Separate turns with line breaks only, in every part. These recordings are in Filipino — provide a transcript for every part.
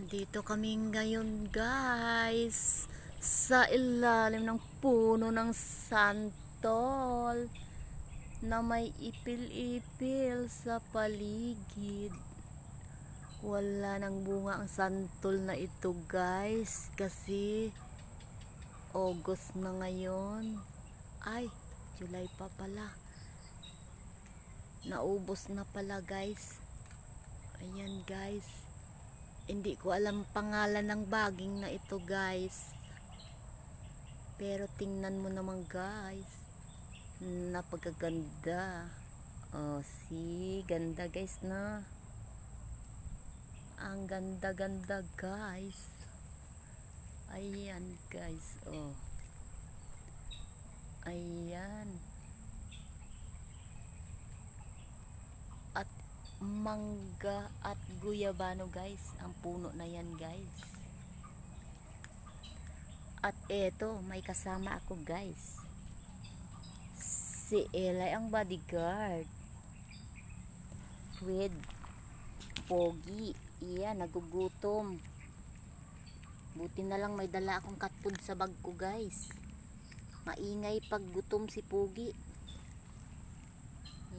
Dito kami ngayon guys sa ilalim ng puno ng santol na may ipil-ipil sa paligid. Wala nang bunga ang santol na ito guys kasi August na ngayon. Ay, July pa pala. Naubos na pala guys. Ayan guys. Hindi ko alam pangalan ng baging na ito guys. Pero tingnan mo naman guys. Napakaganda. Oh, see, ganda guys na. Ang ganda-ganda guys. Ayan guys, oh. Ayan. At mangga at guyabano guys, ang puno na yan guys. At eto, may kasama ako guys. Si Elay ang bodyguard with Pogi. Iyan, nagugutom. Buti na lang may dala akong cat food sa bag ko guys. Maingay pag gutom si Pogi.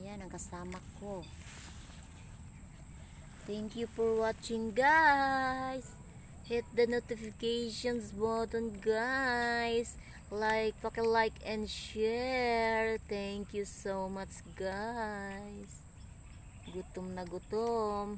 Iyan ang kasama ko. Thank you for watching guys. Hit the notifications button guys. Like and share. Thank you so much guys. Gutom na gutom.